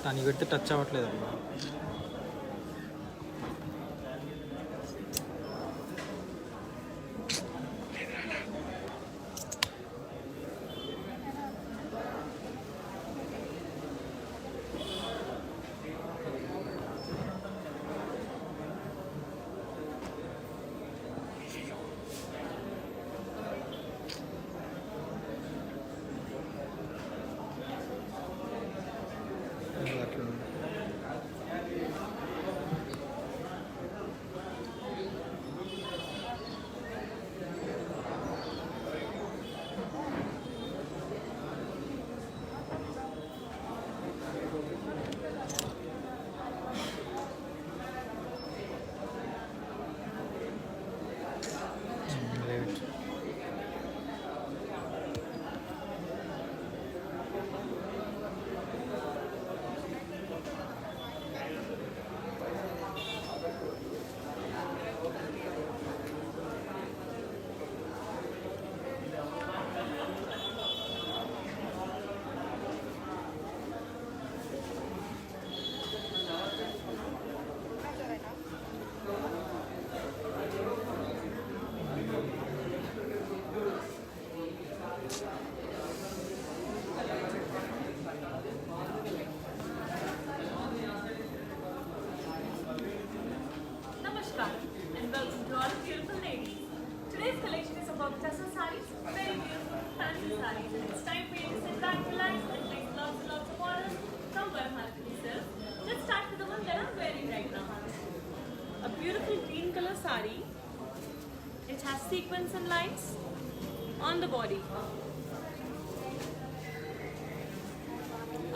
కానీ పెడితే టచ్ అవ్వట్లేదు అమ్మా. అట్లా లేదు. Namaskar and welcome to all beautiful ladies. Today's collection is about tassel sarees, very beautiful fancy sarees, and it's time for you to sit back, relax, and drink lots and lots of water from Varahamihari Silk. Let's start with the one that I'm wearing right now. A beautiful green color saree. It has sequins and lines on the body.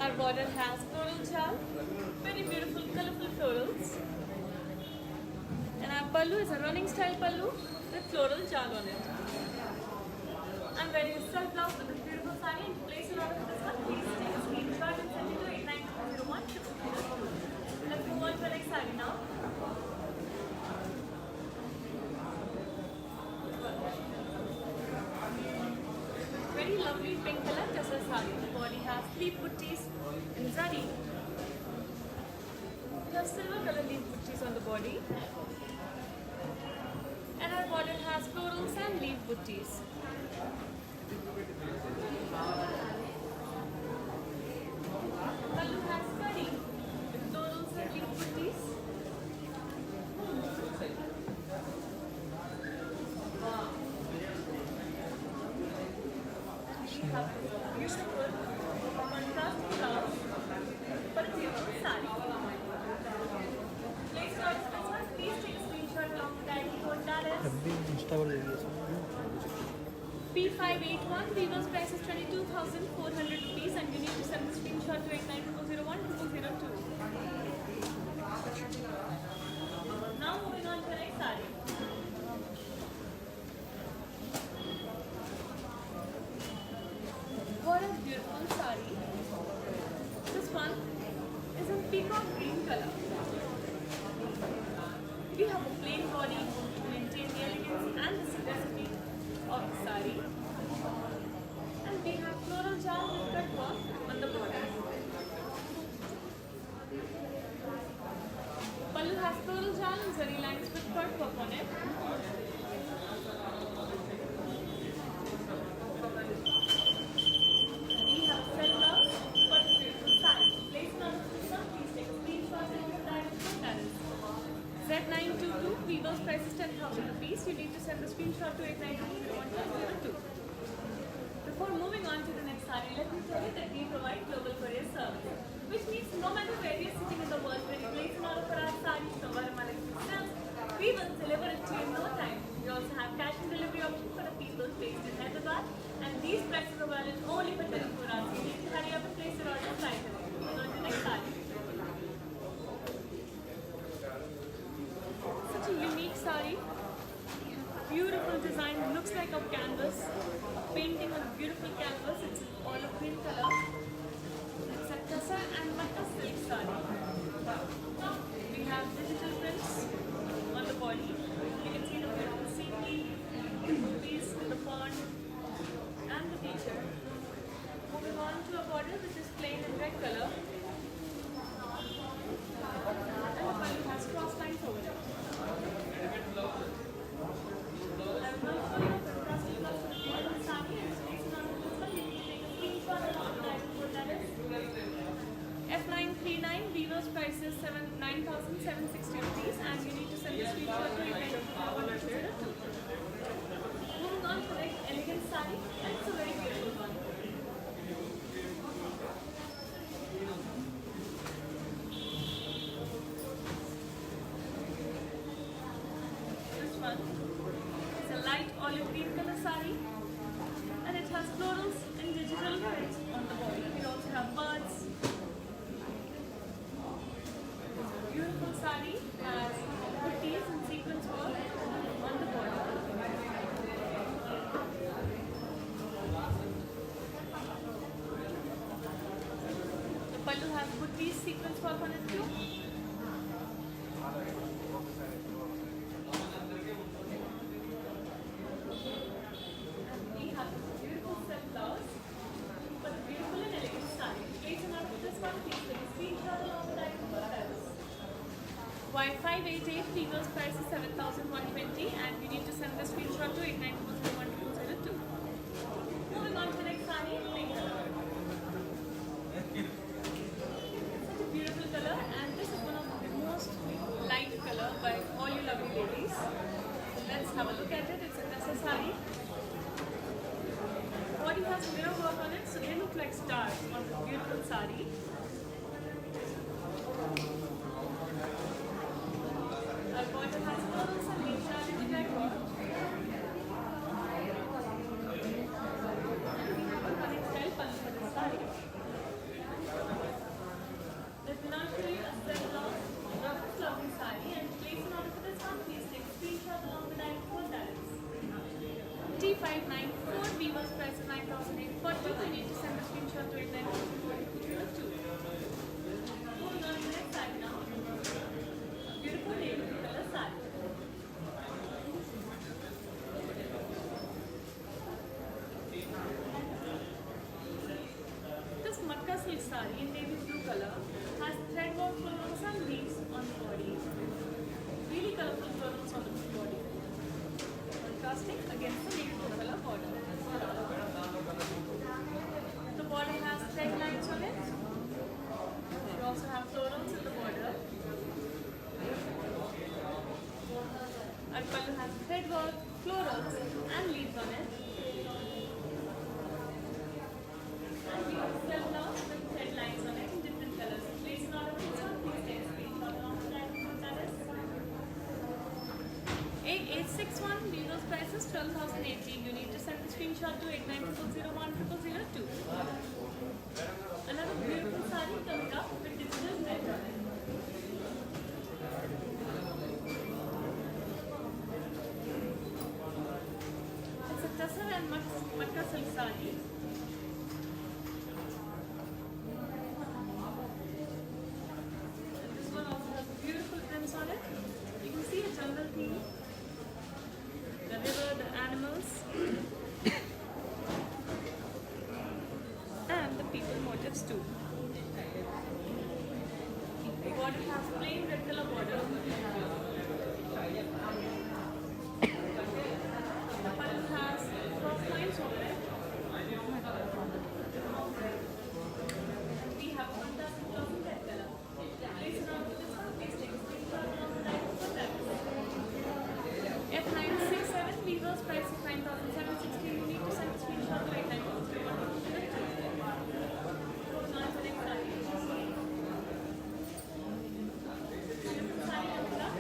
Our border has floral jal, very beautiful colorful florals. And our pallu is a running style pallu with floral jal on it. I'm wearing a silk blouse with this beautiful saree, and to place an order for this one, please take a screenshot and send it to 89201. Let's move on to the next saree now. Very lovely pink color tassel saree. The body has leaf butties in zari. We have silver color leaf butties on the body. And our border has florals and leaf butties. Pallu has curry with florals and leaf butties. We have beautiful contrast blouse for a beautiful saree. Place your order for this one. Please take a screenshot along with the ID code that is అబ్బి Insta కూడా చేసాను. P581. Weaver's price is 22,400 rupees, and you need to send the screenshot to 89201 Now moving on to the next saree. What a beautiful saree. This one is in peacock green color. We have a plain body to maintain the elegance and the simplicity of the saree. And we have floral jal with cut work on the body. Pallu has floral jal and zari lines with cut work on it. We have silk blouse for the beautiful saree. Place an order for this one. Please take a screenshot and use the direction that is Z922. Weaver's price is 10,000 rupees. You need to send the screenshot to 89201. Before moving on to the next saree, let me tell you that we provide global courier service, which means no matter where you're sitting in the world, when you place an order for our sarees from Varahamihari Silk, we will deliver it to you in no time. We also have cash and delivery option for the people based in Hyderabad, and these prices are valid only for 24 hours. You need to hurry up and place your order right away. Moving on to the next saree. Such a unique saree. Beautiful design, looks like a canvas, a painting on a beautiful canvas. It's all of green color. It's a tassa and matta silk saree. We have digital prints on the body. You can see the beautiful scenery, the movies, the pond, and the nature. Moving on to a border which is plain in red color. screenshot to 891202. Moving on to the next elegant saree, and it's a very beautiful one. This one is a light olive green color saree, and it has florals and digital prints on the body. We also have birds. Beautiful saree has booties and sequence work on the body. The pallu has booties sequence work on it too. We have beautiful silk blouse, but beautiful and elegant saree. Place an order for this one, please take a screenshot along with item photos. Y588 females price is 7,120 and we need to send the screenshot to 89201202. Moving on to the next saree, pink color. Such a beautiful color, and this is one of the most light color by all you lovely ladies. So let's have a look at it. It's a dresser saree. Body has mirror work on it, so they look like stars on this beautiful saree. Our border has florals and leaves are in decor. And we have a connect style pallu for this saree. Let me now show you a set of this lovely saree, and place an order for this one. Please take a screenshot along with item code that is T594. Weaver's price is 9,840. We need to send a screenshot to 892002. Moving on to the next saree now. A beautiful navy blue color saree. This matka silk saree in navy blue color has thread work florals and leaves on the body. Really colorful florals on the body. Contrasting against the navy blue color border. The border has thread lines on it. We also have florals in the border. Our pallu has thread work, florals and leaves on it. And we have silk blouse with thread lines on it in different colors. Place an order for this one. Please take a screenshot along with item code that is 8861. Weaver's price is 12,080. You need to send the screenshot to 8920101002. Another beautiful saree coming up with digital print on it. It's a tussar and matka silk saree. And this one also has beautiful prints on it. You can see a jungle theme, the river, the animals, and the people motifs too. The border has plain red color border. The pallu has cross lines over it. We have a fantastic blouse in red color. Place it on to this one. Please take a screenshot along with item code that is F967. Weaver's price is 9,760. You need to send a screenshot to 89201202. Moving on to the next saree. Beautiful saree coming up.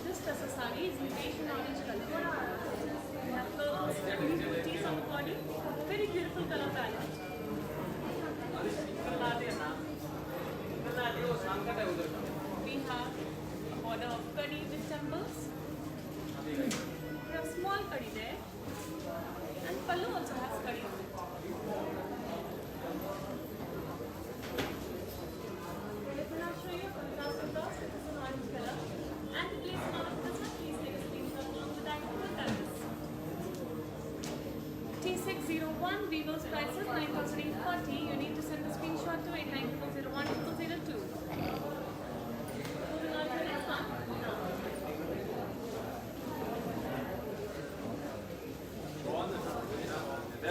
This tussar saree is in Asian orange color. We have florals and booties on the body. Very beautiful color palette. We have a border of curry with temples. We have small curry there. And pallu also has curry on it. Let me now show you a contrasting blouse. This is an orange color. And to place an order for this one, please take a screenshot along with item code that is T601. Weaver's price is 9,840. You need to send the screenshot to 89201002. Moving on to the next one.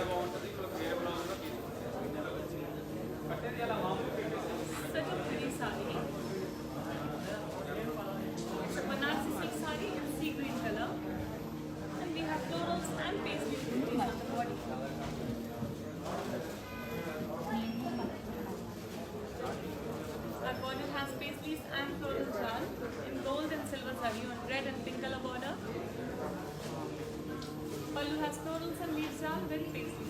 బాగుంది. zari on red and pink color border. Pallu has florals and leaves are very paisley.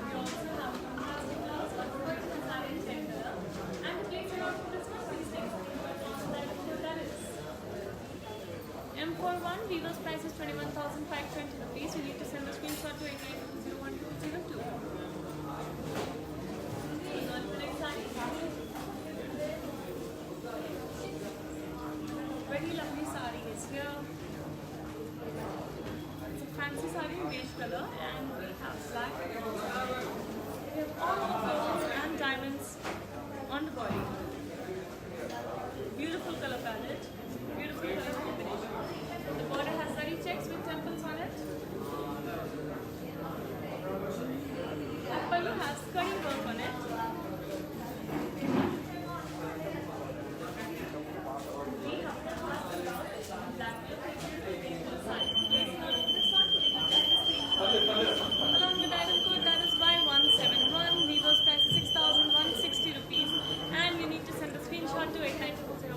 We also have fantastic flowers on white and sari in same color. And to place an order for this one, please take a screenshot on that is. M41, Vivo's price is 21,520 rupees. You need to send a screenshot to 89010202. Moving on to the next saree. Very lovely saree is here. It's a fancy saree in beige color and we have black. We have all the pearls and diamonds on the body. Beautiful color palette. Beautiful color combination. The border has zari checks with temples on it. And pallu has cutting work on it. We have the black along with item code that is Y171. Vivo's price is 6,160 rupees and you need to send a screenshot to 890102.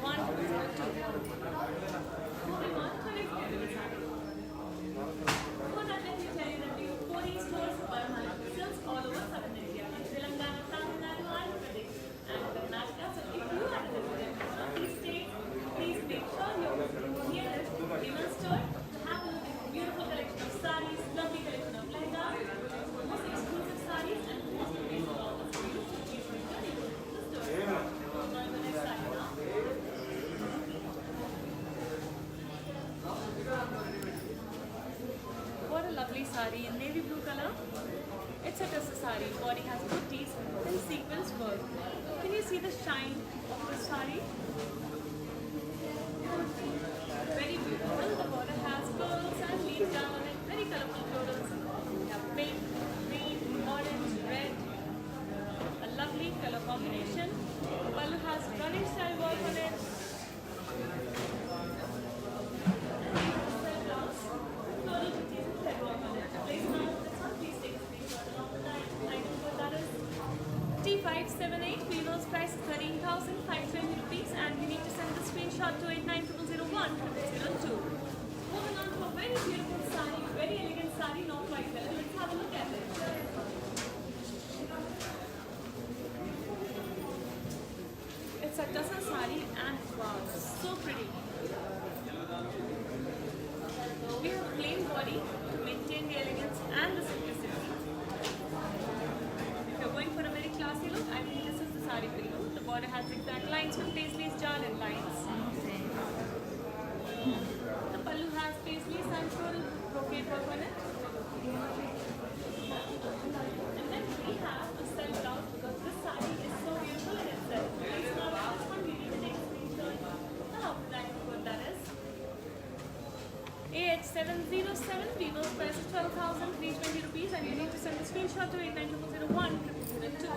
Moving on to the next beautiful saree. Before that, let me tell you that we have 40 stores for Paramount silks all over southern India, in Telangana, Tamil Nadu, Andhra Pradesh, and Karnataka. So if you are visiting one of these states, please make sure you're nearest Vimal store to have a look at the beautiful collection of sarees, lovely collection of lehengas, most exclusive sarees, and most amazing offers for you. So please make sure you visit the store. Moving on to the next saree now. What a lovely saree in navy blue color. It's a tussar saree. Body has booties and sequins work. Can you see the shine of the saree? Very beautiful. The border has pearls and leaves down on it. Very colorful florals. We have pink, green, orange, red. A lovely color combination. Pallu has running style work on it. T578, Vivo's price is 13,520 rupees and you need to send the screenshot to 89000102. Moving on to a very beautiful saree, very elegant saree, not quite well. Let's have a look at it. It's a tussar saree and wow, so pretty. We have plain body to maintain the elegance and the simplicity. If you're going for a very classy look, I think this is the saree for you. The border has zigzag lines with paisleys, jarred lines. The pallu has paisleys and floral brocade work on it. And then we have a self blouse because this saree is so beautiful in itself. Please not this one, we need to take a screenshot. Now, what that is. AH707, Vivo's price is 12,320 rupees and you need to send a screenshot to 89000102.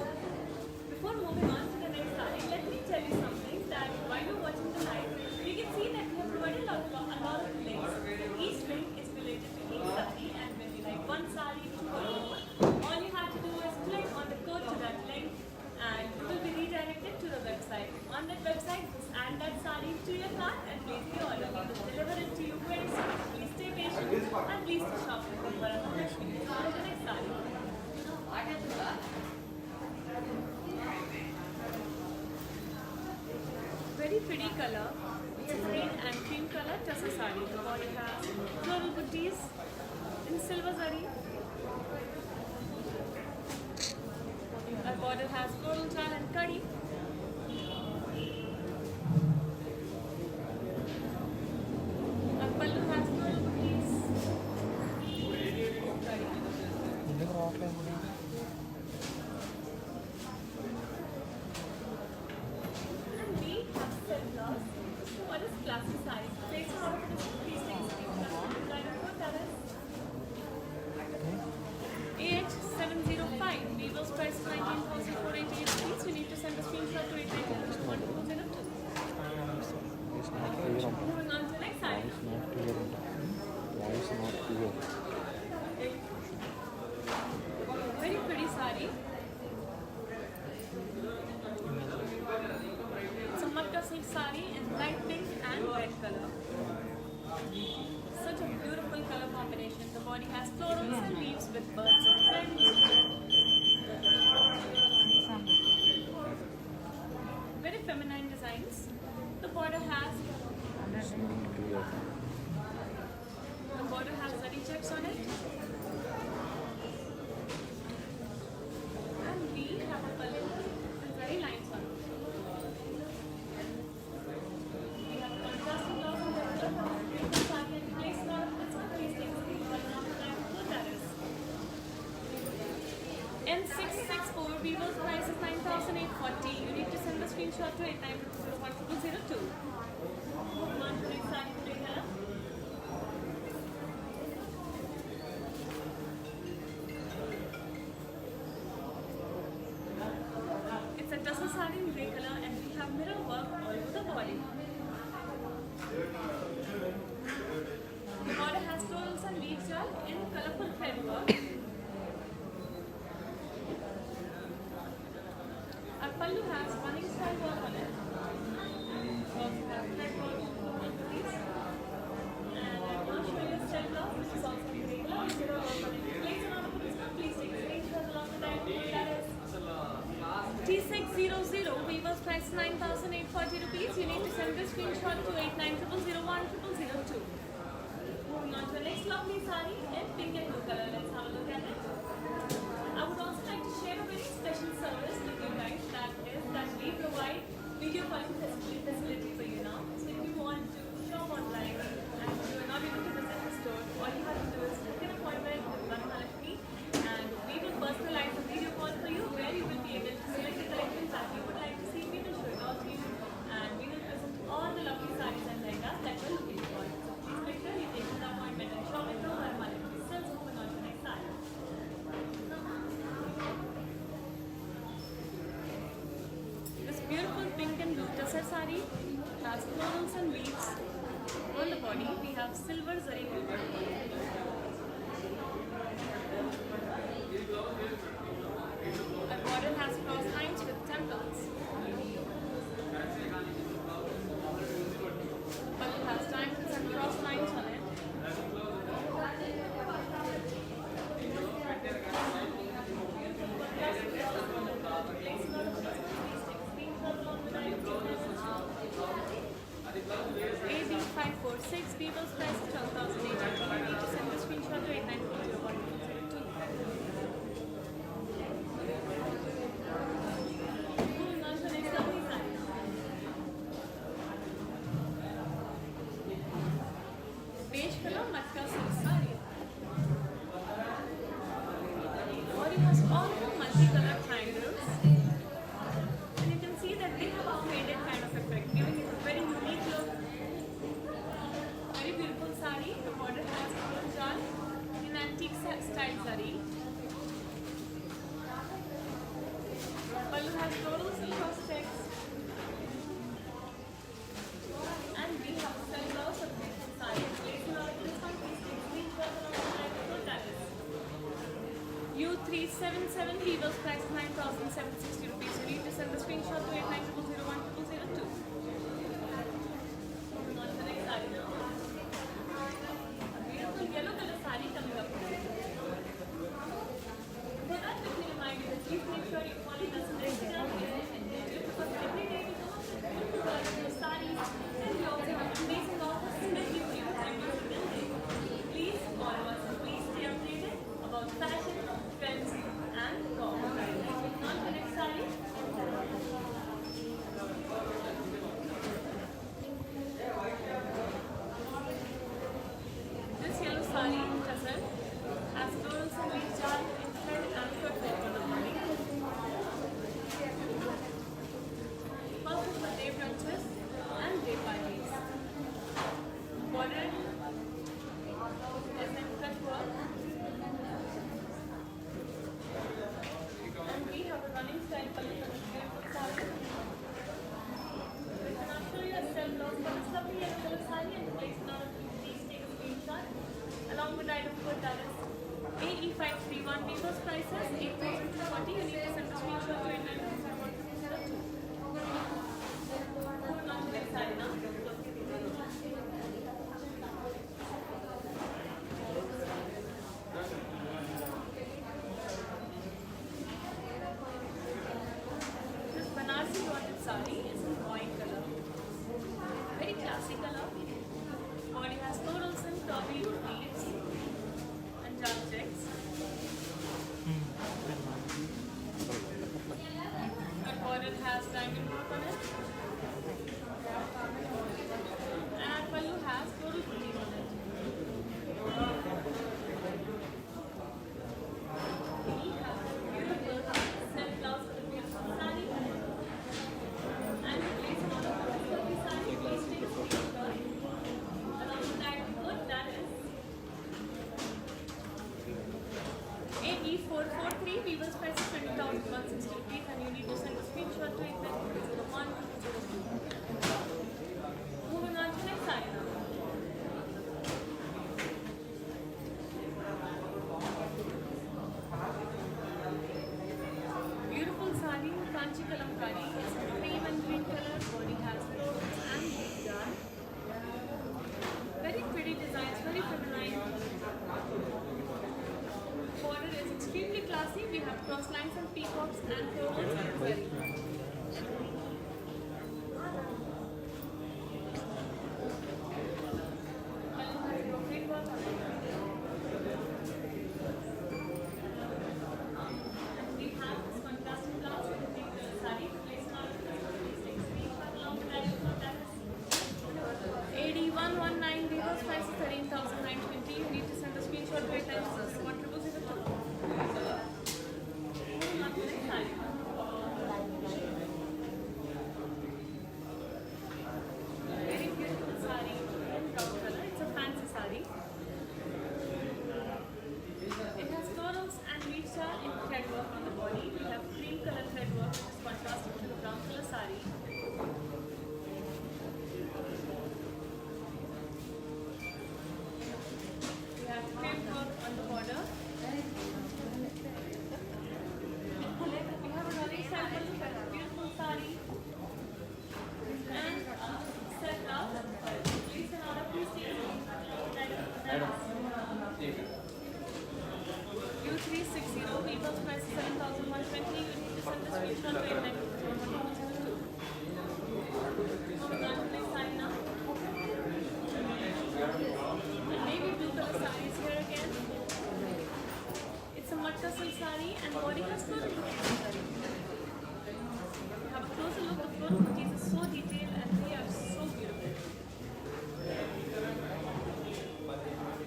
Before moving on to the next saree, let me tell you something that while you're watching the live, you can see that we have provided a lot of links. Each link is related to each saree and when you like one saree, two or more, all you have to do is click on the code to that link and you will be redirected to the website. On that website, just add that saree to your cart and place the order. We will deliver it to you very soon. Please stay patient and please do shop with Paramount Lakshmi. On to the next saree. Very pretty color. It's a green and cream color tussar saree. The body has floral booties in silver zari. Our border has floral jal and curry. Our pallu has floral booties. ఎందుకు రావట్లేదు And we have set blouse. What is classic size? Place an order for this one. Please take a screenshot. That is AH705. Vivo's price is 19,488 rupees. You need to send us body has florals and leaves with birds and friends. Very feminine designs. The border has zari checks on it. And we have a pallu with zari lines on it. We have contrasting blouse and beautiful sari and place lot of please take a screenshot and that is N664 Vivo's price is 9,840. You need to send the screenshot to 890102. Moving on to the next sari today, color. It's a tussle sari in grey color and we have mirror work all over the body. The border has florals and leaves in colorful thread work. Our pallu has running style work on it. We also have thread work on these. And I'm going to show you a style blouse which is also in grey color. Mirror work on it. Place an order for this one. Please take a screenshot along with that. That is T600 Weaver's price 9,840 rupees. You need to send this screenshot to 8900010002. Moving on to the next lovely sari in pink and blue color. Let's have a look at it. I would also like to share a very special service with you guys, that is that we provide video calling facility for you now. So if you want to shop online and you are not able to visit the store, all you have to do is book an appointment with Mahalakshmi and we will personalize a video call for you where you will be able to select the collections that you would like to see. We will show it all to you and we will present all the lovely sarees and lehengas that we're looking for. So please make sure you take an appointment and shop it from Mahalakshmi. Still moving on to the next sari. This beautiful pink and blue tussar sari has florals and leaves on the body. We have silver zari weaver. Our border has cross lines with temples. Pallu has diamonds and cross lines on it. AB546 Weaver's price is 12,800. You need to send the screenshot to 89000102. Moving on to the next lovely sari. Beige color matka silk sari. Body has all the multicolored triangles. And you can see that they have a faded kind of effect, giving it a very unique look. Very beautiful sari. The border has jal in antique style zari. Pallu has florals and cross checks. And we have a style blouse of beautiful sari. Place in order this one, please take a screenshot along with that is U377 Weaver's price is 9,760 rupees. You need to send the screenshot to 8900010002. Moving on to the next sari now. A beautiful yellow color sari coming up. For that, let me remind you that please make sure you follow us on Instagram and YouTube because every day we come up with beautiful colorful saris and we also have amazing offers especially for you every single day. Please follow us and please stay updated about fashion, trends and gossip. Moving on to the next sari. This yellow sari tussar has florals and leaves jal in thread and footwork on the body. Perfect for day brunches and day parties. Border is in cut work. And we have a running style pallu for this beautiful sari. We can now show you a style blouse for this lovely yellow color sari and place an order. Please take a screenshot along with the item code that is AE531. Weaver's price is 8,240. You need to send the screenshot to 89000102. Moving on to the next sari now. 160 rupees and you need to send a screenshot to 89001. Moving on to next sari now. Beautiful sari, Kanchi Kalamkari. It's cream and green color. Body has florals and yarn. Very pretty designs, very feminine. Border is extremely classy. We have cross lines and peacocks and florals and zari. Balloon has brocade work on it. We have this contrasting blouse with a pink sari. Place on please take a screenshot along with that info. That is AD119. Vivo's price is 13,920. You need to send a screenshot to 89001. Moving on to next sari. Very beautiful sari in brown color. It's a fancy sari. It has florals and leaves in thread work on the body. We have cream color thread work which is contrasted to the brown color sari. We have thread work on the border. We have a running sample of a beautiful sari. And set up. Please an order, please take U360, Vivo's price is 7,120. You need to send the screenshot to 89001. Moving on to next sari now. And maybe blue color sari is here again. It's a matka silk sari and body has floral booties. Have a closer look. The floral booties are so detailed and they are so beautiful.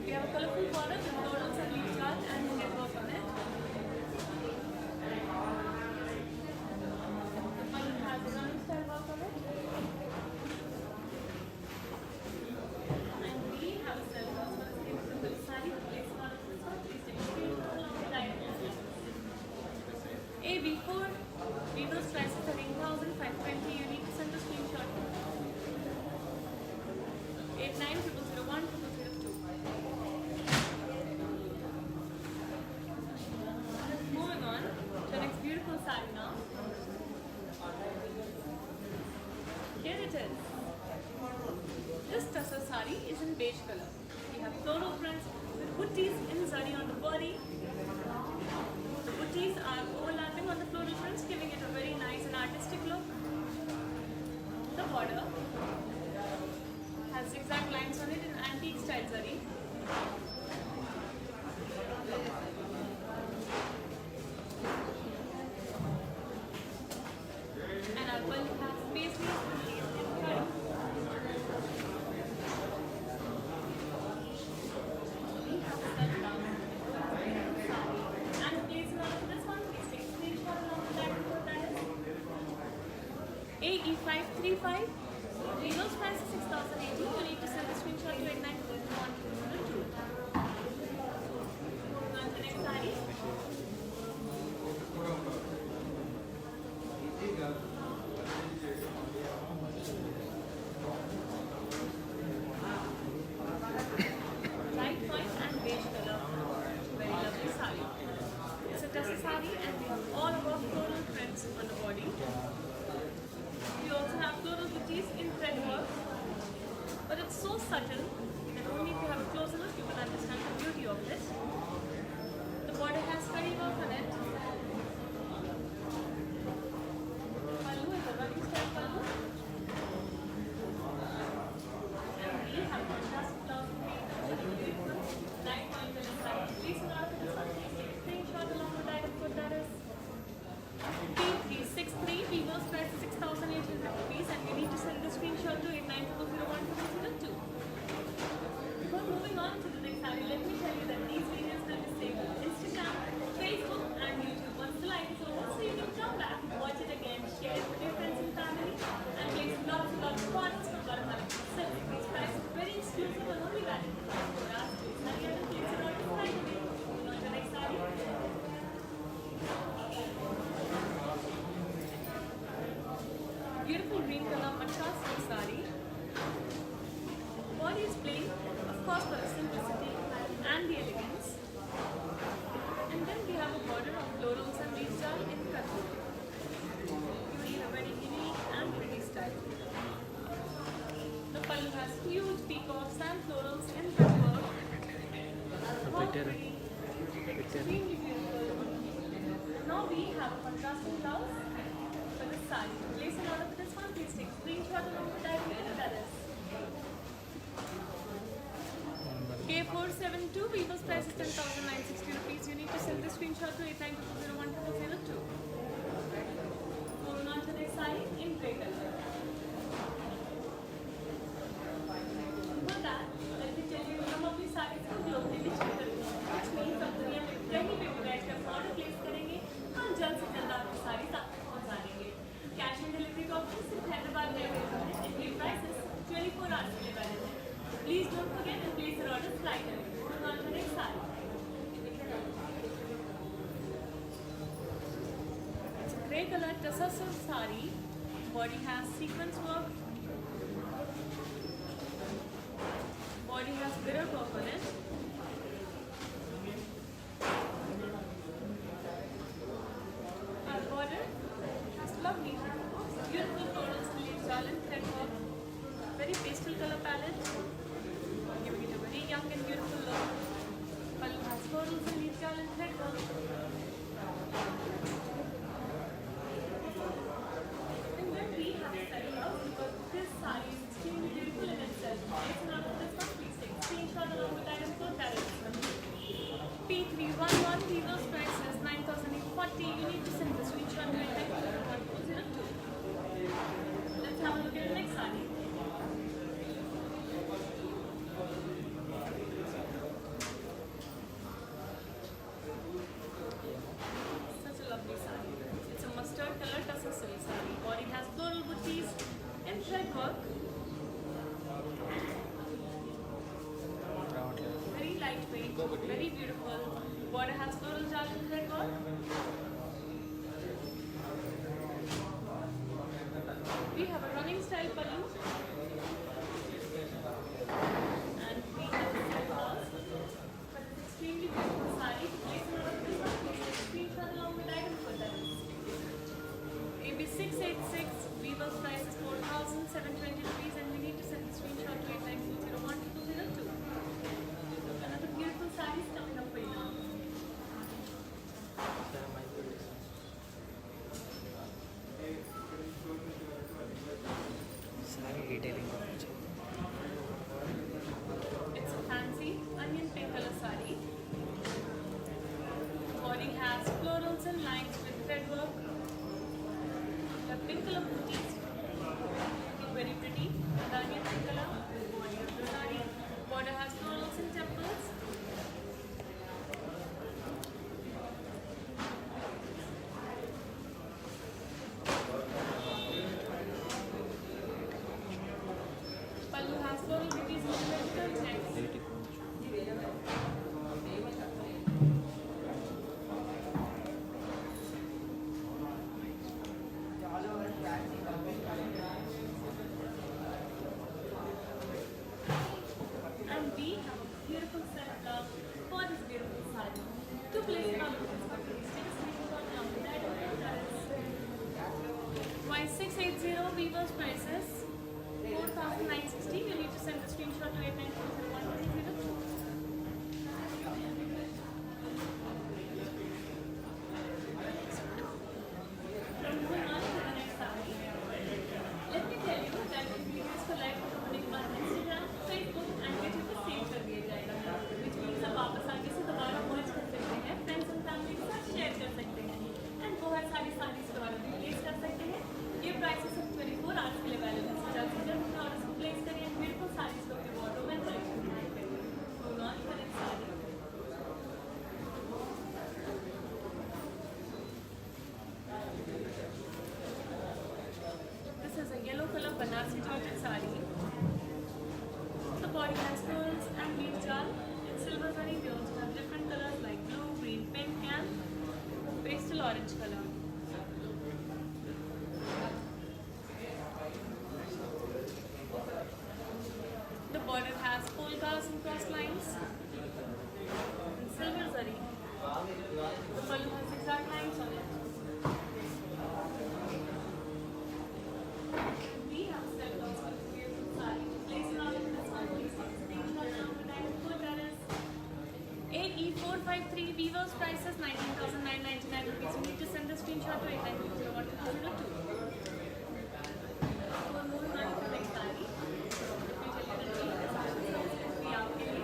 We have a colorful border with florals and leaf chart and thread work on it. The balloon has a running style work on it. And we have a silk blouse for the same simple sari. Place on this one. Please take a screenshot along with that. AB4, Vivo's price is 13,520. You need to send a screenshot. 89001 002. Moving on to the next beautiful sari now. Here it is. This tussar sari is in beige color. We have floral prints with booties in zari on the body. The booties are overlapping on the floral prints, giving it a very nice and artistic look. The border has zigzag lines on it in antique style zari. And our belt has paisleys and lace in front. We have set down and place an order for this one. Please take a screenshot along with that info. That is AE535. Vivo's price is 6,080. You need to send a screenshot to 89001 202. Moving on to the next sari. Light white and beige color. Very lovely sari. It's a tussar sari and we have all of our floral prints on the body. We also have floral booties in thread work, but it's so subtle that only if you have a closer look you will understand the beauty of it. The border has curry work on it. Pallu is a running style pallu. And we have contrasted blouse made of beautiful light point and sari. Please not for this one. Please take a screenshot along with that info. That is P363. Vivo's price is 6,800 rupees and you need to send the screenshot to 89001 202. and florals in red work. How pretty. Extremely beautiful. Now we have a contrasting blouse for this side. To place an order for this one, please take a screenshot along with that address. K472, Vivo's price is 10,960 rupees. You need to send the screenshot to 89200102. Moving on to this side in grey color. For that, let me tell you some of these sarees को globally distributed हैं, which means हम दुनिया में कहीं भी बैठकर order place करेंगे, हम जल्द से जल्द आपकी sarees तक पहुंचा देंगे. Cash and delivery का option सिर्फ हैदराबाद में अवेलेबल है and ये prices 24 hours के लिए valid है. Please don't forget and place your orders right away. Moving on to the next saree. It's a grey color tussar silk saree. Body has sequence work. Body has mirror work on it. Our border has lovely beautiful florals and leaves all in thread work. Very pastel color palette, giving it a very young and beautiful look. Pallu has florals and leaves all in thread work. And then we have a set blouse because this saree is extremely beautiful in itself. It's not this one, please take a screenshot along with item code that is P311, Vivo's price is 9,840. You need to send the screenshot to 9,402. Let's have a look at the next saree. Such a lovely saree. It's a mustard color tussar silk saree. Body has floral booties and thread work. Very lightweight, very beautiful. Border has floral jal and thread work. We have a running style pallu. And we have a silk blouse. But it's extremely beautiful saree. To place an order for this one, please take a screenshot along with item code that is AB686. Vivo's price is 4,720 rupees and we need to send the screenshot to 89201202. Another beautiful saree is coming up for you now. सारी detailing It's a fancy onion pink color saree. Body has florals and lines with thread work. The pink color booties, looking very pretty. The onion pink color, body of the saree. Border has florals and temples. Pallu has floral booties with vertical checks. And we have a beautiful set of for this beautiful saree. To place it on the please take a screenshot along with that Y680 Vivo's prices 4,960. You need to send the screenshot to 89201202. Moving on to the next saree. Let me tell you that this video is for live recording on Instagram, Facebook and YouTube पे save कर दिया जाएगा, which means आप वापस आके से दोबारा watch कर सकते हैं, फ्रेंड्स एंड फैमिली के साथ शेयर कर सकते हैं एंड बहुत सारी सारीज दोबारा रिप्लेस कर सकते हैं. ये प्राइसेस सिर्फ 24 आवर्स के लिए वैलिड है. जल्द से जल्द अपने ऑर्डर्स को प्लेस करिए. ब्यूटीफुल सारीज को अपने वार्डरोब में कलेक्शन में करिए. Moving on to the next saree. This is a yellow color Banarsi Georgette saree. The body has florals and leaf jal and silver zari. We also have different colors like blue, green, pink and pastel orange color. The border has polkas and cross lines and silver zari. The pallu has zigzag lines on it. We have set of beautiful saree. To place an order for this one, please take a screenshot 6153, Weaver's price is 19,999 rupees. You need to send the screenshot to 8902. We're moving on to the next saree. Let me tell you the deal. We are okay.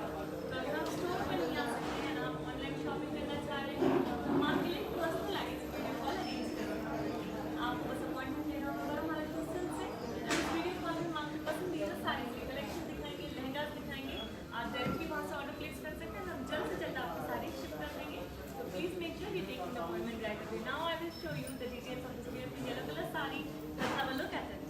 So you have store पर नहीं आ सकते हैं, आप online shopping करना चाह रहे हैं तो आपके लिए पर्सनलाइज वीडियो कॉल अरेंज करेंगे। आपको बस अपॉइंटमेंट लेना होगा हमारे पर्सन से। वीडियो कॉल में हम आपकी पसंदीदा सारी कलेक्शन दिखाएंगे, लहंगा दिखाएंगे। आप डायरेक्टली वहाँ से ऑर्डर प्लेस कर सकते हैं, हम जल्द से जल्द आपको सारी शिप कर देंगे। So please make sure you take an appointment right away. Now I will show you the details of this beautiful yellow color saree. Let's have a look at it.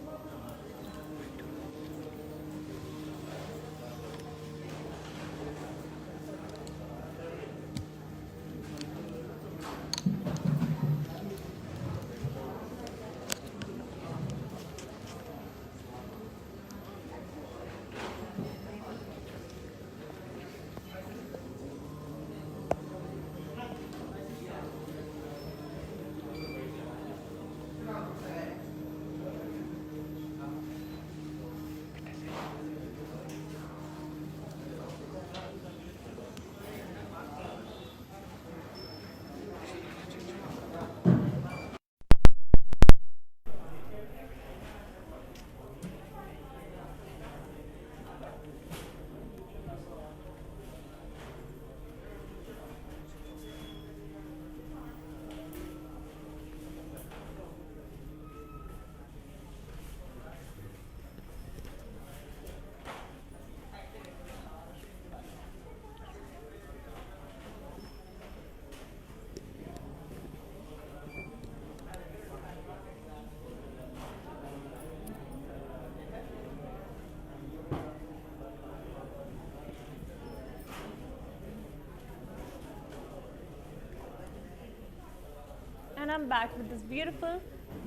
And I'm back with this beautiful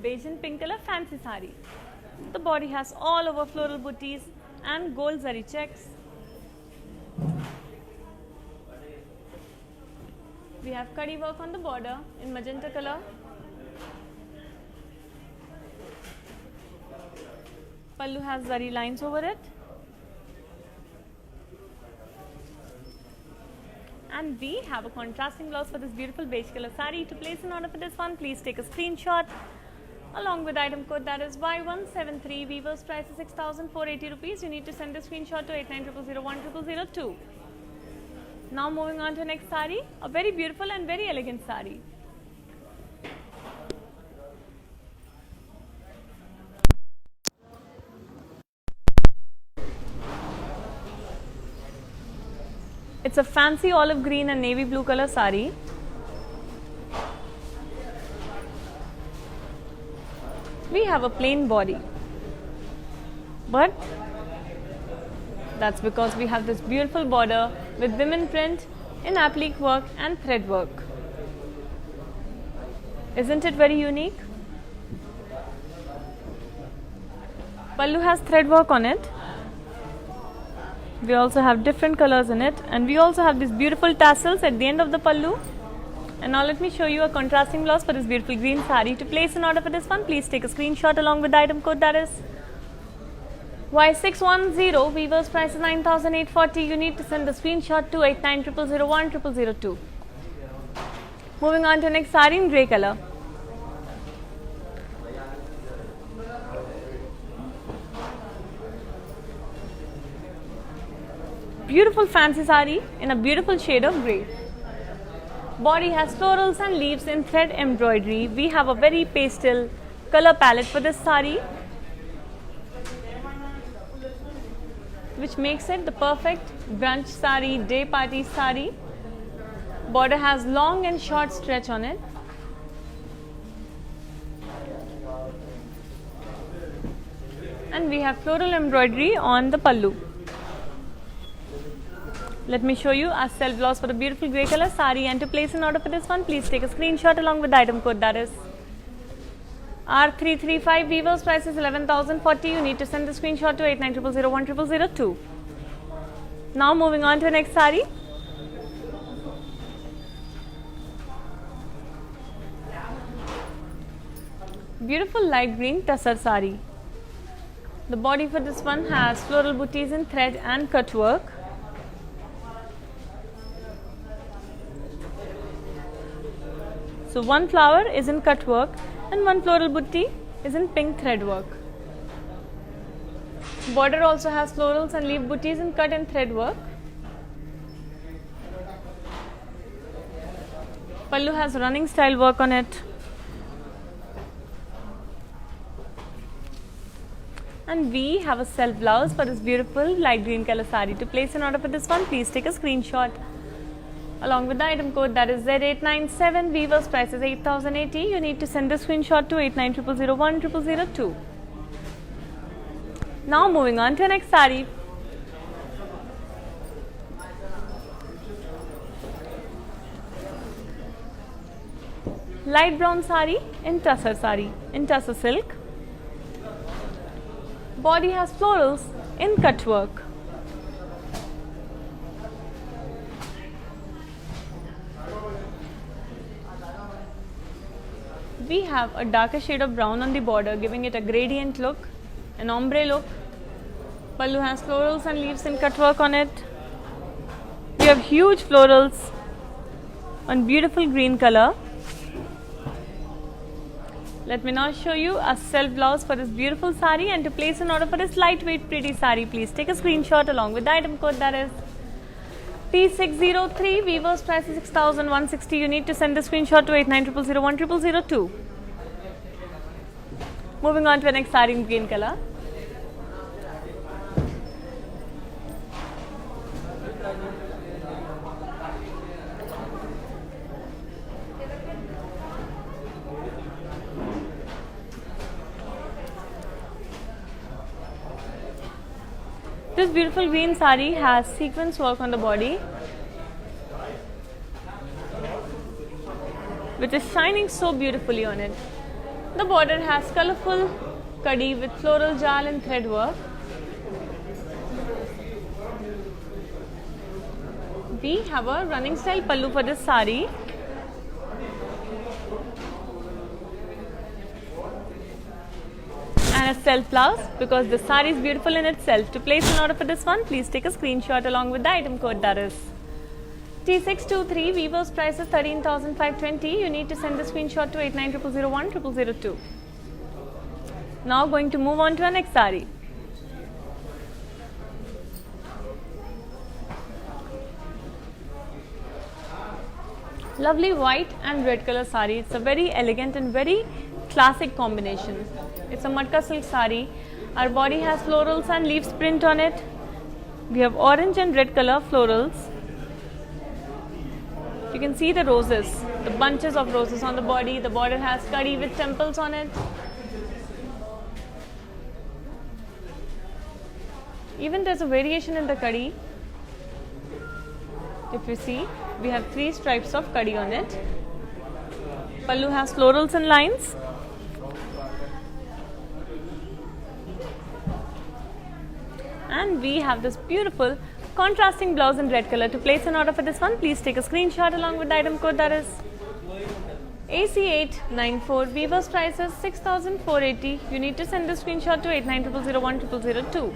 beige and pink color fancy saree. The body has all over floral booties and gold zari checks. We have kadi work on the border in magenta color. Pallu has zari lines over it. And we have a contrasting blouse for this beautiful beige color saree. To place an order for this one, please take a screenshot along with item code that is Y173. Weaver's price is 6,480 rupees. You need to send the screenshot to 8900010002. Now moving on to the next saree, a very beautiful and very elegant saree. It's a fancy olive green and navy blue color saree. We have a plain body, but that's because we have this beautiful border with women print in applique work and thread work. Isn't it very unique? Pallu has thread work on it. We also have different colors in it, and we also have these beautiful tassels at the end of the pallu. And now let me show you a contrasting blouse for this beautiful green saree. To place an order for this one, please take a screenshot along with the item code that is Y610. Weaver's price is 9,840. You need to send the screenshot to 8900010002. Moving on to the next saree in grey color. Beautiful fancy saree in a beautiful shade of grey. Body has florals and leaves in thread embroidery. We have a very pastel color palette for this saree, which makes it the perfect brunch saree, day party saree. Border has long and short stretch on it. And we have floral embroidery on the pallu. Let me show you our self blouse for the beautiful grey color saree, and to place an order for this one, please take a screenshot along with the item code that is R335. Weaver's price is 11,040. You need to send the screenshot to 8900010002. Now moving on to the next saree. Beautiful light green tussar saree. The body for this one has floral booties in thread and cut work. So one flower is in cut work and one floral butti is in pink thread work. Border also has florals and leaf buttis in cut and thread work. Pallu has running style work on it. And we have a self blouse for this beautiful light green color sari. To place an order for this one, please take a screenshot along with the item code, that is Z897. Weaver's price is 8080. You need to send the screenshot to 8900010002. Now moving on to the next sari. Light brown sari in tussar silk. Body has florals in cut work. We have a darker shade of brown on the border, giving it a gradient look, an ombre look. Pallu has florals and leaves in cut work on it. We have huge florals on beautiful green color. Let me now show you a self blouse for this beautiful sari, and to place an order for this lightweight pretty sari, please take a screenshot along with the item code, that is P603. Weaver's price is 6160. You need to send the screenshot to 8900010002. Moving on to the next sari in green color. This beautiful green sari has sequence work on the body, which is shining so beautifully on it. The border has colorful kadi with floral jal and thread work. We have a running style pallu for this sari. And a self blouse, because the sari is beautiful in itself. To place an order for this one, please take a screenshot along with the item code, that is T623. Weaver's price is 13,520. You need to send the screenshot to 8900010002. Now going to move on to our next sari. Lovely white and red color sari. It's a very elegant and very classic combination. It's a matka silk sari. Our body has florals and leaves print on it. We have orange and red color florals. You can see the roses, the bunches of roses on the body. The border has kadi with temples on it. Even there's a variation in the kadi. If you see, we have 3 stripes of kadi on it. Pallu has florals and lines. And we have this beautiful contrasting blouse in red color. To place an order for this one, please take a screenshot along with the item code, that is AC894. Weaver's price is 6,480. You need to send the screenshot to 8900010002.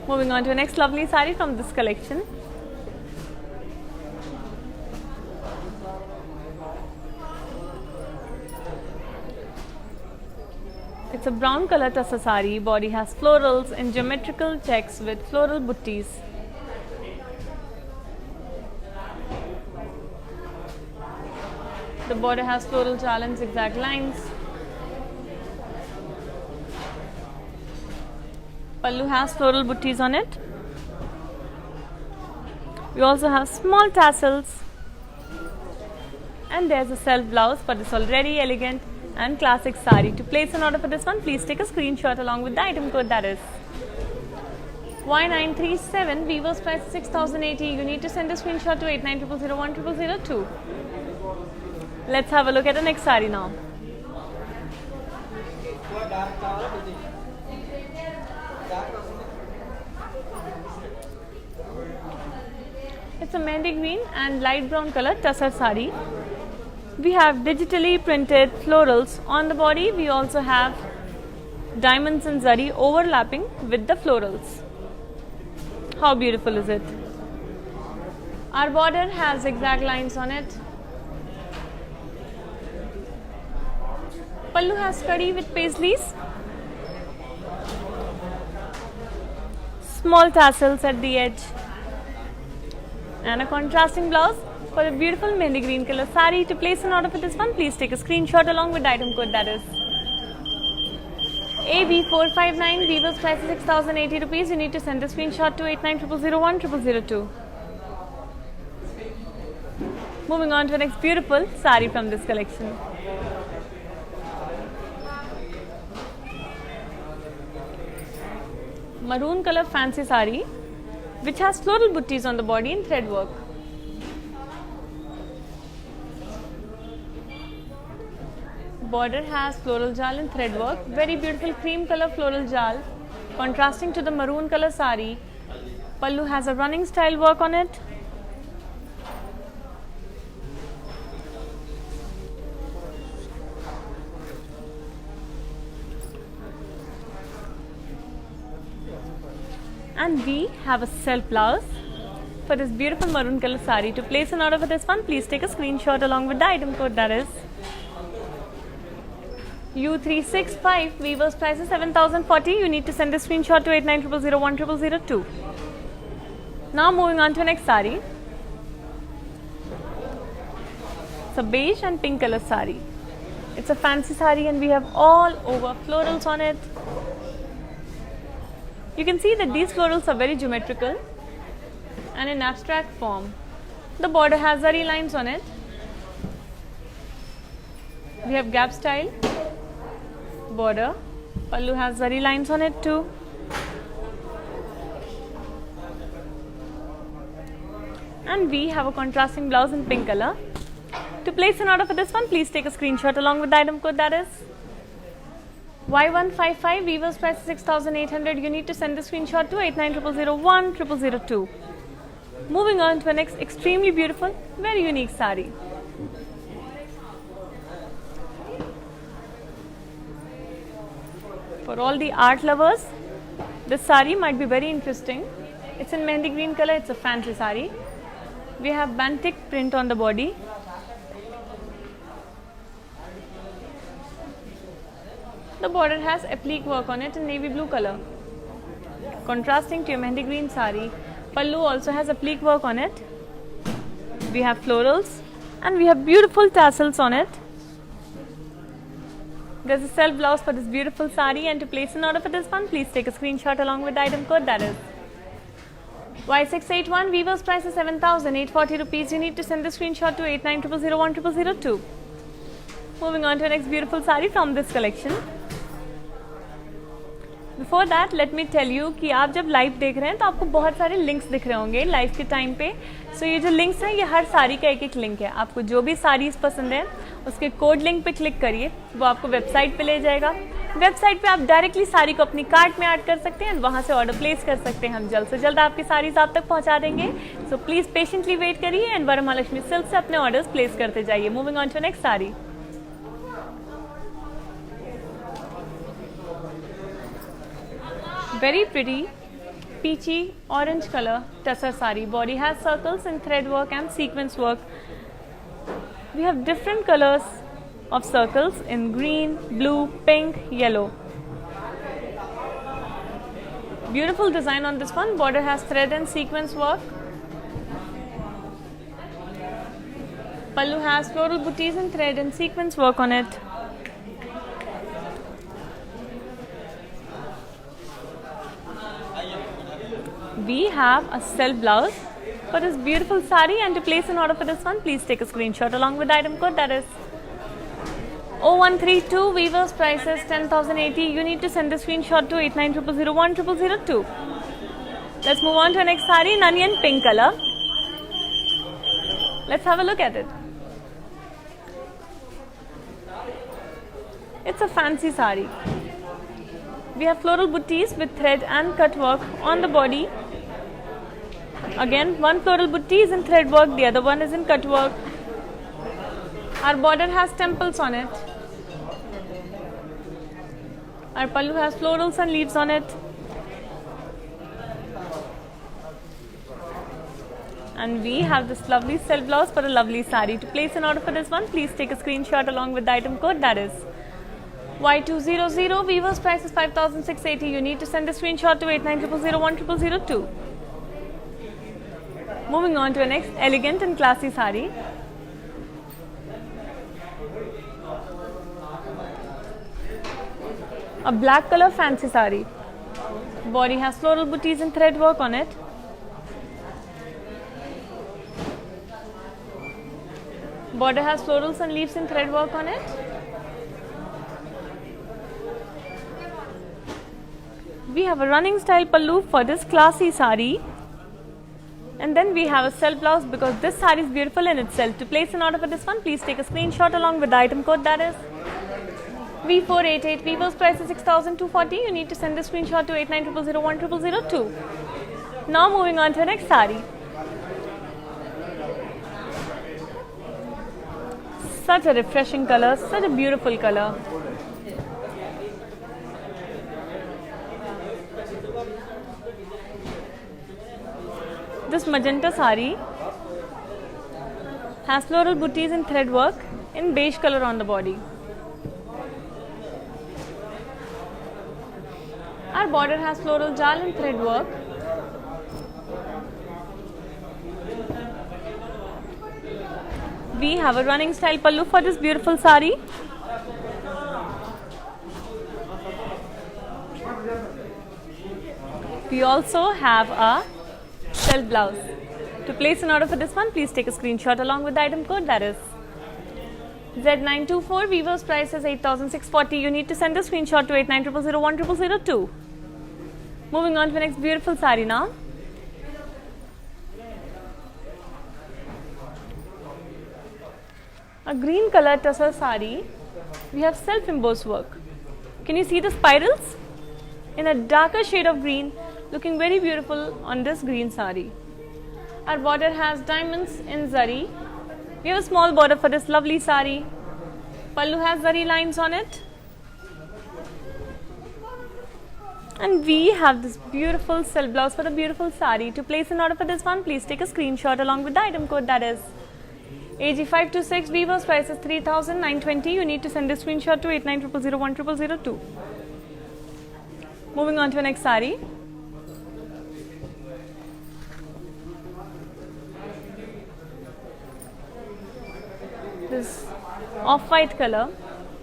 Moving on to the next lovely sari from this collection. It's a brown color tussar sari. Body has florals in geometrical checks with floral buttis. The border has floral jal and zigzag lines. Pallu has floral buttis on it. We also have small tassels. And there's a self blouse for this already elegant and classic sari. To place an order for this one, please take a screenshot along with the item code, that is Y937. Weaver's price is 6,080. You need to send a screenshot to 8900010002. Let's have a look at the next sari now. It's a mehndi green and light brown color tussar sari. We have digitally printed florals on the body. We also have diamonds and zari overlapping with the florals. How beautiful is it? Our border has zigzag lines on it. Pallu has curry with paisleys. Small tassels at the edge. And a contrasting blouse for a beautiful mehndi green color sari. To place an order for this one, please take a screenshot along with the item code, that is AB459. Weaver's price is 6,080 rupees. You need to send the screenshot to 8900010002. Moving on to the next beautiful sari from this collection. Maroon color fancy sari which has floral butties on the body in thread work. Border has floral jal in thread work. Very beautiful cream color floral jal contrasting to the maroon color sari. Pallu has a running style work on it. And we have a self blouse for this beautiful maroon color sari. To place an order for this one, please take a screenshot along with the item code, that is U365. Weaver's price is 7,040. You need to send the screenshot to 8900010002. Now moving on to the next sari. It's a beige and pink color sari. It's a fancy sari and we have all over florals on it. You can see that these florals are very geometrical and in abstract form. The border has zari lines on it. We have gap style border. Pallu has zari lines on it too. And we have a contrasting blouse in pink color. To place an order for this one, please take a screenshot along with the item code, that is Y155. Weaver's price is 6,800. You need to send the screenshot to 8900010002. Moving on to the next extremely beautiful, very unique sari. For all the art lovers, this sari might be very interesting. It's in mehndi green color. It's a fancy sari. We have bantik print on the body. The border has applique work on it in navy blue color, contrasting to your mehndi green sari. Pallu also has applique work on it. We have florals and we have beautiful tassels on it. There's a self blouse for this beautiful sari, and to place an order for this one, please take a screenshot along with the item code, that is Y681. Weaver's price is 7,840 rupees. You need to send the screenshot to 8900010002. Moving on to the next beautiful sari from this collection. Before that let me tell you कि आप जब live देख रहे हैं तो आपको बहुत सारे लिंक्स दिख रहे होंगे लाइव के टाइम पे. सो ये जो लिंक्स हैं ये हर साड़ी का एक एक लिंक है. आपको जो भी साड़ीज पसंद है उसके कोड लिंक पे क्लिक करिए, वो आपको वेबसाइट पे ले जाएगा. वेबसाइट पे आप डायरेक्टली साड़ी को अपनी कार्ट में ऐड कर सकते हैं, वहाँ से ऑर्डर प्लेस कर सकते हैं. हम जल्द से जल्द आपकी साड़ीज आप तक पहुँचा देंगे. सो प्लीज़ पेशेंटली वेट करिए एंड वरमालक्ष्मी सिल्क से अपने ऑर्डर्स प्लेस करते जाइए. Moving on to next sari. Very pretty peachy orange color tussar sari. Body has circles and thread work and sequence work. We have different colors of circles in green, blue, pink, yellow. Beautiful design on this one. Border has thread and sequence work. Pallu has floral booties and thread and sequence work on it. We have a self blouse for this beautiful sari, and to place an order for this one, please take a screenshot along with the item code, that is 0132. Weaver's price is 10,080. You need to send the screenshot to 8900010002. Let's move on to the next sari in onion pink color. Let's have a look at it. It's a fancy sari. We have floral booties with thread and cut work on the body. Again, one floral booty is in thread work, the other one is in cut work. Our border has temples on it. Our pallu has florals and leaves on it. And we have this lovely self blouse for a lovely sari. To place an order for this one, please take a screenshot along with the item code, that is Y200 Weaver's price is 5,680. You need to send the screenshot to 8900010002. Moving on to the next elegant and classy sari. A black color fancy sari. Body has floral booties and thread work on it. Border has florals and leaves and thread work on it. We have a running style pallu for this classy sari. And then we have a self blouse because this sari is beautiful in itself. To place an order for this one, please take a screenshot along with the item code, that is V488. Weaver's price is 6,240. You need to send the screenshot to 8900010002. Now moving on to the next sari. Such a refreshing color, such a beautiful color. This magenta sari has floral booties and thread work in beige color on the body. Our border has floral jal and thread work. We have a running style pallu for this beautiful sari. We also have a self blouse. To place an order for this one, please take a screenshot along with the item code, that is Z924. Weaver's price is 8,640. You need to send a screenshot to 8900010002. Moving on to the next beautiful sari now. A green color tussar sari. We have self embossed work. Can you see the spirals? In a darker shade of green, looking very beautiful on this green sari. Our border has diamonds in zari. We have a small border for this lovely sari. Pallu has zari lines on it. And we have this beautiful self blouse for the beautiful sari. To place an order for this one, please take a screenshot along with the item code, that is AG526. Weaver's price is 3,920. You need to send a screenshot to 8900010002. Moving on to the next sari. This off-white color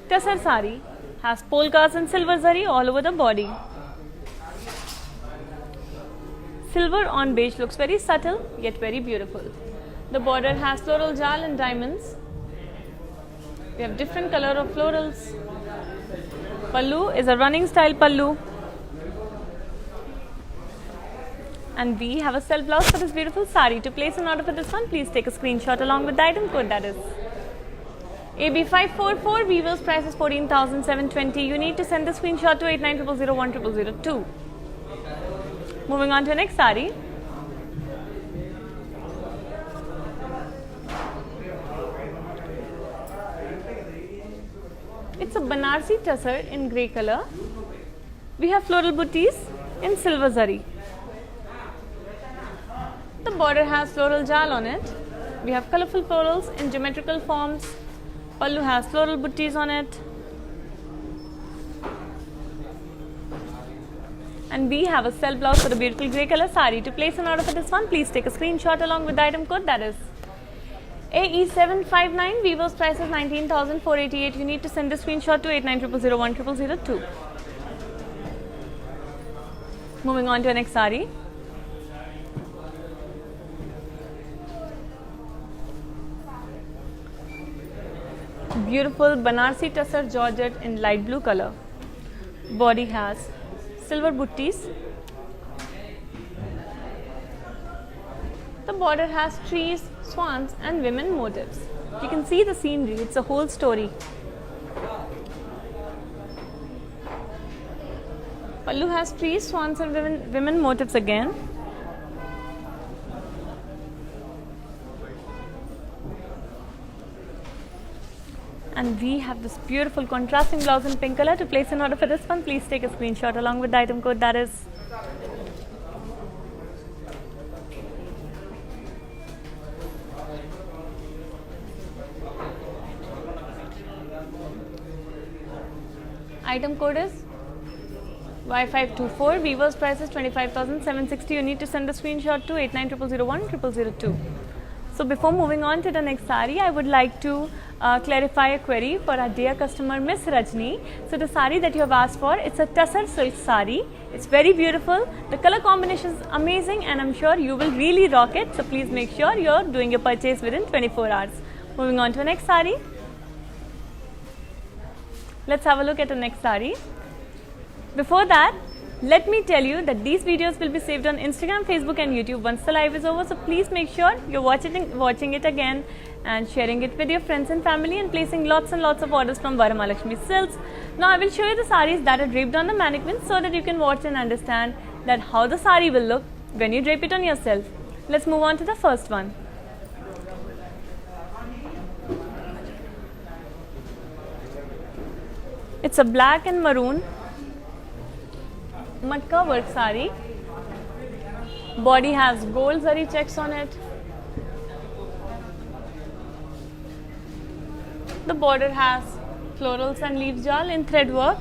tussar sari has polkas and silver zari all over the body. Silver on beige looks very subtle yet very beautiful. The border has floral jal and diamonds. We have different color of florals. Pallu is a running style pallu. And we have a self blouse for this beautiful sari. To place an order for this one, please take a screenshot along with the item code, that is AB544. Weaver's price is 14,720. You need to send the screenshot to 8900010002. Moving on to the next sari. It's a Banarsi tussar in grey color. We have floral booties in silver zari. The border has floral jal on it. We have colorful florals in geometrical forms. Pallu has floral booties on it. And we have a self blouse for the beautiful grey color sari. To place an order for this one, please take a screenshot along with the item code, that is AE759. Weaver's price is 19,488. You need to send the screenshot to 8900010002. Moving on to the next sari. Beautiful Banarsi tussar georgette in light blue color. Body has silver booties. The border has trees, swans and women motifs. You can see the scenery, it's a whole story. Pallu has trees, swans and women motifs again. And we have this beautiful contrasting blouse in pink color. To place an order for this one, please take a screenshot along with the item code, that is Item code is Y524. Weaver's price is 25,760. You need to send the screenshot to 8900010002. So before moving on to the next sari, I would like to clarify a query for our dear customer Miss Rajni. So the sari that you have asked for, it's a tussar silk sari. It's very beautiful. The color combination is amazing and I'm sure you will really rock it. So please make sure you're doing your purchase within 24 hours. Moving on to the next sari. Let's have a look at the next sari. Before that, let me tell you that these videos will be saved on Instagram, Facebook and YouTube once the live is over. So please make sure you're watching it again and sharing it with your friends and family and placing lots and lots of orders from Varamahalakshmi Silks. Now I will show you the saris that are draped on the mannequin so that you can watch and understand that how the sari will look when you drape it on yourself. Let's move on to the first one. It's a black and maroon matka work sari. Body has gold zari checks on it. The border has florals and leaf jal in thread work.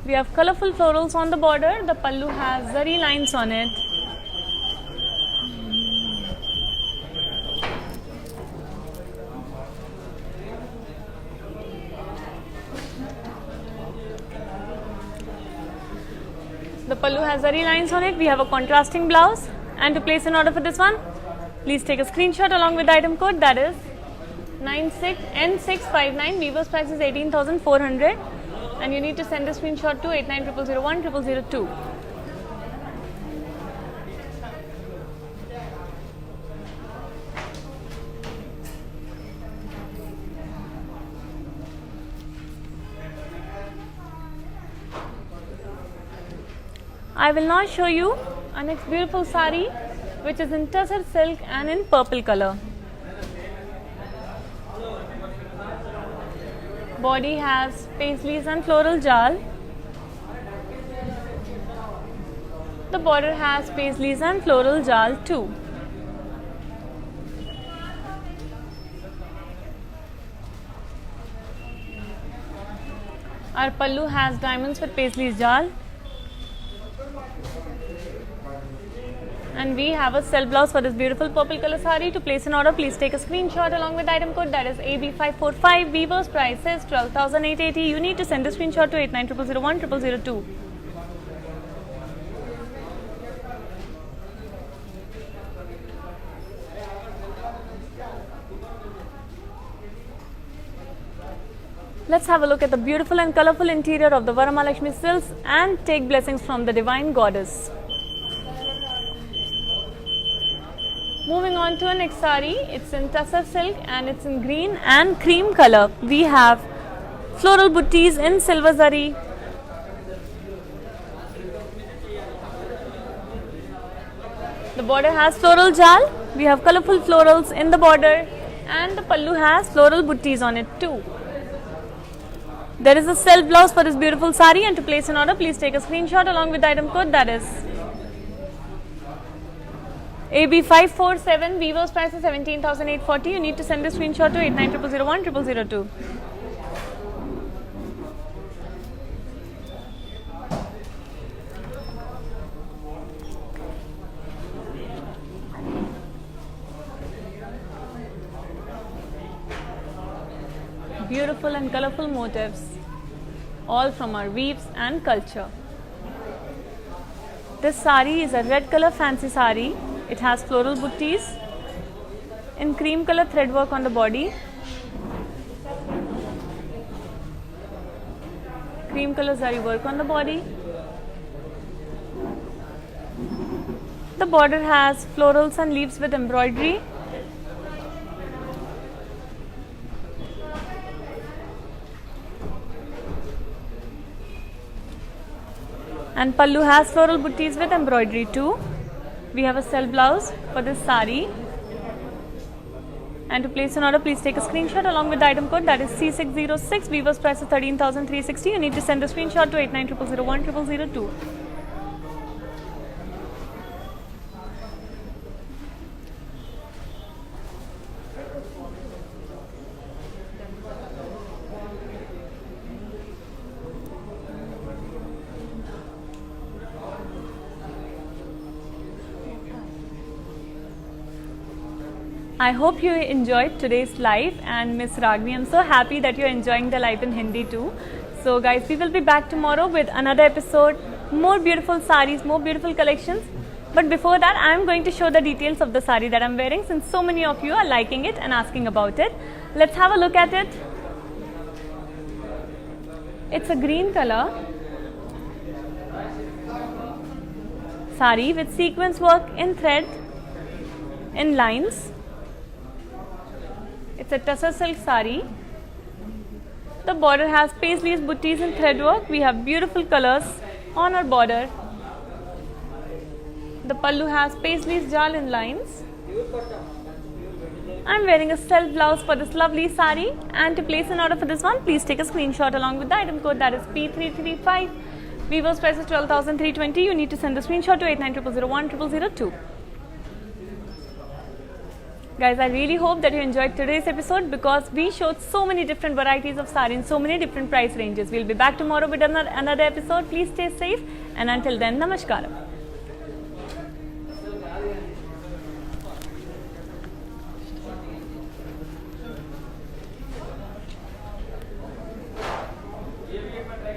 We have colorful florals on the border. The pallu has zari lines on it. The pallu has zari lines on it. We have a contrasting blouse. And to place an order for this one, please take a screenshot along with the item code, that is 96N659. Weaver's price is 18,400 and you need to send a screenshot to 8900010002. I will now show you our next beautiful sari, which is in tussar silk and in purple color. Body has paisleys and floral jal. The border has paisleys and floral jal too. Our pallu has diamonds with paisleys jal. And we have a self blouse for this beautiful purple color sari. To place an order, please take a screenshot along with the item code, that is AB545. Weaver's price is 12,880. You need to send the screenshot to 8900010002. Let's have a look at the beautiful and colorful interior of the Varamahalakshmi Silks and take blessings from the divine goddess. Moving on to our next sari, it's in tussar silk and it's in green and cream color. We have floral buttis in silver zari. The border has floral jal. We have colorful florals in the border and the pallu has floral buttis on it too. There is a self blouse for this beautiful sari, and to place an order, please take a screenshot along with the item code, that is AB547. Weaver's price is 17,840. You need to send the screenshot to 8900010002. Beautiful and colorful motifs, all from our weaves and culture. This sari is a red color fancy sari. It has floral buttis in cream color thread work on the body, cream color zari work on the body. The border has florals and leaves with embroidery. And pallu has floral buttis with embroidery too. We have a self blouse for this sari. And to place an order, please take a screenshot along with the item code, that is C606. Weaver's price is 13,360. You need to send a screenshot to 8900010002. I hope you enjoyed today's live, and Miss Ragni, I'm so happy that you're enjoying the live in Hindi too. So guys, we will be back tomorrow with another episode, more beautiful sarees, more beautiful collections. But before that, I am going to show the details of the saree that I'm wearing, since so many of you are liking it and asking about it. Let's have a look at it. It's a green color saree with sequence work in thread, in lines. It's a tussar silk saree. The border has paisleys, buttees and thread work. We have beautiful colors on our border. The pallu has paisleys, jal in lines. I'm wearing a self blouse for this lovely saree, and to place an order for this one, please take a screenshot along with the item code, that is P335. Weaver's price is 12,320. You need to send the screenshot to 8900010002. Guys, I really hope that you enjoyed today's episode, because we showed so many different varieties of saree in so many different price ranges. We'll be back tomorrow with another episode. Please stay safe, and until then, namaskaram.